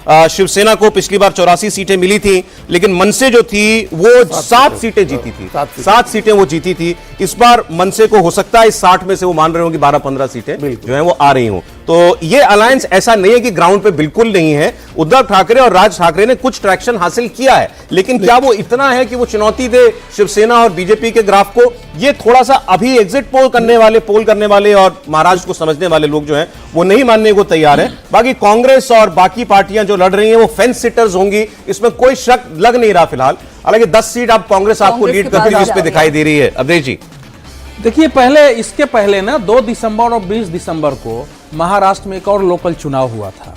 शिवसेना को पिछली बार 84 सीटें मिली थी, लेकिन मनसे जो थी वो 7 सीटें जीती थी, 7 सीटें वो जीती थी। इस बार मनसे को हो सकता है इस 60 में से वो मान रहे हो कि 12-15 सीटें जो है वो आ रही हो। तो ये अलायंस ऐसा नहीं है कि ग्राउंड पे बिल्कुल नहीं है। उद्धव ठाकरे और राज ठाकरे ने कुछ ट्रैक्शन हासिल किया है, लेकिन क्या वो इतना है कि वो चुनौती दे शिवसेना और बीजेपी के ग्राफ को? ये थोड़ा सा अभी एग्जिट पोल करने वाले और महाराष्ट्र को समझने वाले लोग जो हैं वो नहीं मानने को तैयार है। बाकी कांग्रेस और बाकी पार्टियां जो लड़ रही हैं वो फेंस सिटर्स होंगी, इसमें कोई शक लग नहीं रहा फिलहाल। हालांकि 10 सीट अब कांग्रेस आपको लीड करती हुई इस पे दिखाई दे रही है। अवधेश जी देखिए, इसके पहले ना 2 दिसंबर और 20 दिसंबर को महाराष्ट्र में एक और लोकल चुनाव हुआ था।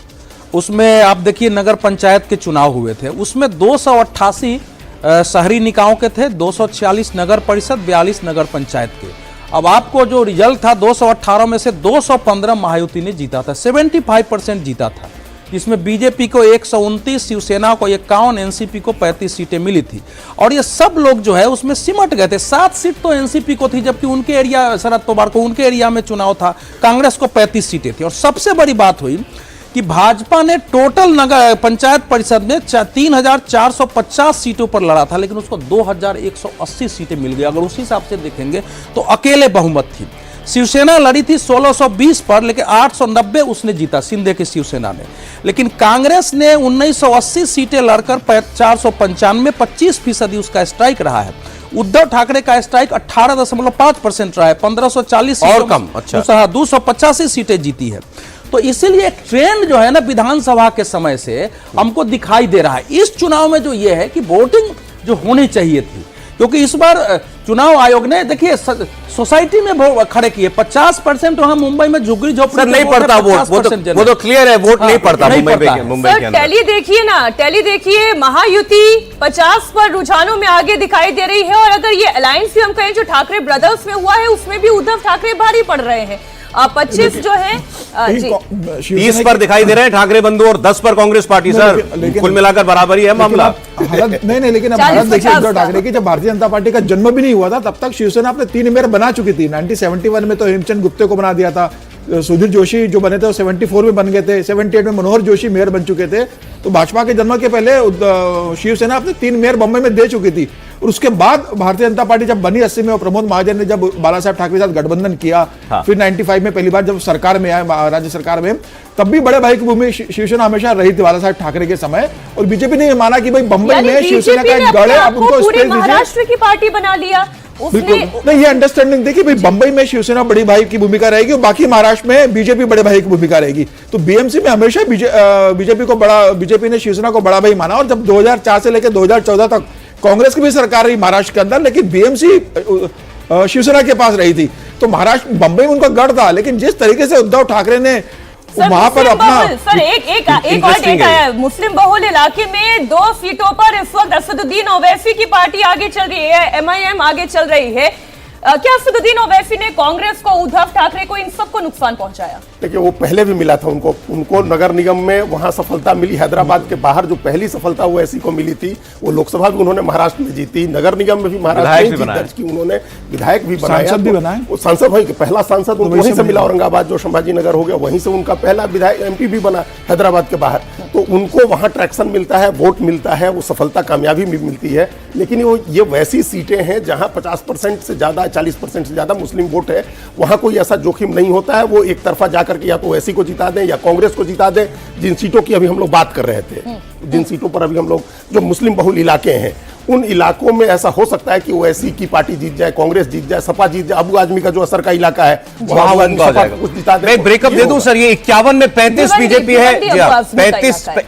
उसमें आप देखिए नगर पंचायत के चुनाव हुए थे, उसमें 288 शहरी निकायों के थे, 246 नगर परिषद, 42 नगर पंचायत के। अब आपको जो रिजल्ट था 218 में से 215 महायुति ने जीता था, 75% जीता था, जिसमें बीजेपी को 129, शिवसेना को 51, एनसीपी को 35 सीटें मिली थी। और ये सब लोग जो है उसमें सिमट गए थे। 7 सीट तो एनसीपी को थी, जबकि उनके एरिया, शरद पवार को उनके एरिया में चुनाव था। कांग्रेस को 35 सीटें थी। और सबसे बड़ी बात हुई कि भाजपा ने टोटल नगर पंचायत परिषद में 3450 सीटों पर लड़ा था, लेकिन उसको 2180 सीटें मिल गई। अगर उसी हिसाब से देखेंगे तो अकेले बहुमत थी। शिवसेना लड़ी थी 1620 पर, लेकिन 890 उसने जीता, शिंदे की शिवसेना ने। लेकिन कांग्रेस ने 1980 सीटें लड़कर 495, 25% उसका स्ट्राइक रहा है। उद्धव ठाकरे का स्ट्राइक 18.5% रहा है, 1540 और कम। अच्छा, 285 सीटें जीती है। तो इसीलिए एक ट्रेंड जो है ना विधानसभा के समय से हमको दिखाई दे रहा है। इस चुनाव में जो ये है कि वोटिंग जो होनी चाहिए थी, क्योंकि इस बार चुनाव आयोग ने देखिए सोसाइटी में खड़े किए 50%। वहां मुंबई में झुग्गी झोपड़ी नहीं पड़ता वोट, वो तो क्लियर है, वोट नहीं पड़ता मुंबई के अंदर। टैली देखिए ना, टैली देखिए, महायुति 50 पर रुझानों में आगे दिखाई दे रही है। और अगर ये अलायंस भी हम कहें जो ठाकरे ब्रदर्स में हुआ है, उसमें भी उद्धव ठाकरे भारी पड़ रहे हैं। 25 जो है 30 पर दिखाई दे रहे हैं ठाकरे बंधु और 10 पर कांग्रेस पार्टी। सर कुल मिलाकर बराबरी है मामला। नहीं, लेकिन अब भारत देखिए, उद्धव ठाकरे की जब भारतीय जनता पार्टी का जन्म भी नहीं हुआ था, तब तक शिवसेना अपने 3 मेयर बना चुकी थी। 1971 में तो हेमचंद गुप्ते को बना दिया था। सुधीर जोशी जो बने थे वो 74 में बन गए थे। 78 में मनोहर जोशी मेयर बन चुके थे। तो भाजपा के जन्म के पहले शिवसेना अपने 3 मेयर बम्बई में दे चुकी थी। और उसके बाद भारतीय जनता पार्टी जब बनी 80 में, और प्रमोद महाजन ने जब बाला साहब ठाकरे के साथ गठबंधन किया, फिर 95 में पहली बार जब सरकार में आए, राज्य सरकार में, तब भी बड़े भाई की भूमि शिवसेना हमेशा रही थी बाला साहब ठाकरे के समय। और बीजेपी ने माना कि भाई बम्बई में शिवसेना का एक गढ़ है, अब उनको स्पेस दीजिए। महाराष्ट्र की पार्टी बना लिया बिल्कुल नहीं, ये अंडरस्टैंडिंग देखिए भाई, बंबई में शिवसेना बड़ी भाई की भूमिका रहेगी और बाकी महाराष्ट्र में बीजेपी बड़े भाई की भूमिका रहेगी। तो बीएमसी में हमेशा बीजेपी ने शिवसेना को बड़ा भाई माना। और जब 2004 से लेकर 2014 तक कांग्रेस की भी सरकार रही महाराष्ट्र के अंदर, लेकिन बीएमसी शिवसेना के पास रही थी। तो महाराष्ट्र बंबई में उनका गढ़ था। लेकिन जिस तरीके से उद्धव ठाकरे ने वहां पर अपना एक और डेटा है, मुस्लिम बहुल इलाके में 2 सीटों पर इस वक्त असदुद्दीन ओवैसी की पार्टी आगे चल रही है, एमआईएम आगे चल रही है। क्या असदुद्दीन ओवैसी ने कांग्रेस को, उद्धव ठाकरे को, इन सबको नुकसान पहुंचाया? देखिए, वो पहले भी मिला था उनको नगर निगम में वहां सफलता मिली। हैदराबाद के बाहर जो पहली सफलता ओवैसी को मिली थी, वो लोकसभा भी उन्होंने महाराष्ट्र में जीती, नगर निगम में भी महाराष्ट्र में दर्ज की उन्होंने, विधायक भी बनाया, वो सांसद भाई पहला सांसद उनको वहीं से मिला। औरंगाबाद जो संभाजी नगर हो गया, वहीं से उनका पहला विधायक एमपी भी बना हैदराबाद के बाहर। तो उनको वहां ट्रैक्शन मिलता है, वोट मिलता है, वो सफलता कामयाबी भी मिलती है। लेकिन ये वैसी सीटें हैं जहां 50% से ज्यादा, 40% से ज्यादा मुस्लिम वोट है। वहां कोई ऐसा जोखिम नहीं होता है। वो एक तरफा जाकर के या तो ओवैसी को जिता दें या कांग्रेस को जिता दें। जिन सीटों की अभी हम लोग बात कर रहे थे, जिन सीटों पर अभी हम लोग, जो मुस्लिम बहुल इलाके हैं, उन इलाकों में ऐसा हो सकता है कि ओवैसी की पार्टी जीत जाए, कांग्रेस जीत जाए, सपा जीत जाए। अबू आजमी का जो असर का इलाका है वहां कुछ जिता दे। मैं ब्रेकअप दे दूं सर, ये 51 में 35 बीजेपी है,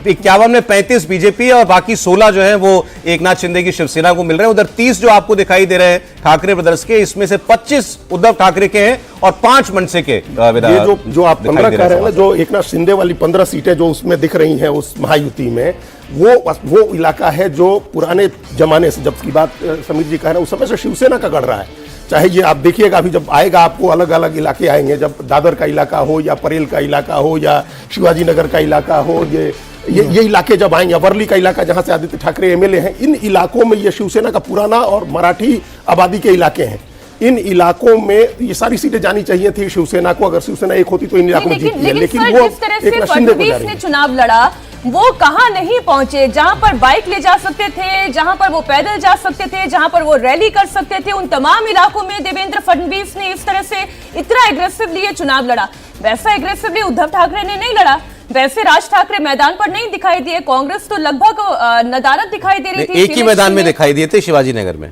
51 में 35 बीजेपी है और बाकी 16 जो है वो एकनाथ शिंदे की शिवसेना को मिल रहे हैं। उधर 30 जो आपको दिखाई दे रहे हैं ठाकरे ब्रदर्स के, इसमें से 25 उद्धव ठाकरे के हैं और 5 मनसे के। ये जो आप 15 कह रहे हैं ना, जो एकनाथ शिंदे वाली 15 सीटें जो उसमें दिख रही हैं उस महायुति में, वो इलाका है जो पुराने जमाने से, जब की बात समीर जी कह रहे हैं, उस समय से शिवसेना का गढ़ रहा है। चाहे ये आप देखिएगा, अभी जब आएगा आपको अलग अलग इलाके आएंगे, जब दादर का इलाका हो या परेल का इलाका हो या शिवाजी नगर का इलाका हो, ये इलाके जब आएंगे, वर्ली का इलाका जहां से आदित्य ठाकरे एमएलए हैं, इन इलाकों में ये शिवसेना का पुराना और मराठी आबादी के इलाके हैं। इन इलाकों में ये सारी सीटें जानी चाहिए थी शिवसेना को। अगर शिवसेना एक होती तो इन इलाकों में जीतती है, लेकिन वो एक शिंदे को जा रही है। चुनाव लड़ा वो कहां नहीं पहुंचे, जहां पर बाइक ले जा सकते थे, जहां पर वो पैदल जा सकते थे, जहां पर वो रैली कर सकते थे, उन तमाम इलाकों में देवेंद्र फडणवीस ने इस तरह से इतना एग्रेसिवली ये चुनाव लड़ा। वैसा एग्रेसिवली उद्धव ठाकरे ने नहीं लड़ा, वैसे राज ठाकरे मैदान पर नहीं दिखाई दिए। कांग्रेस तो लगभग नदारद दिखाई दे रही थी। एक ही मैदान में दिखाई दिए थे, शिवाजी नगर में।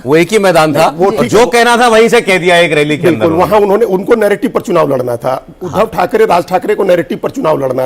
वो एक ही मैदान था, वो जो कहना था वहीं से कह दिया एक रैली के अंदर। वहां उनको नैरेटिव पर चुनाव लड़ना था। उद्धव ठाकरे, राज ठाकरे को नैरेटिव पर चुनाव लड़ना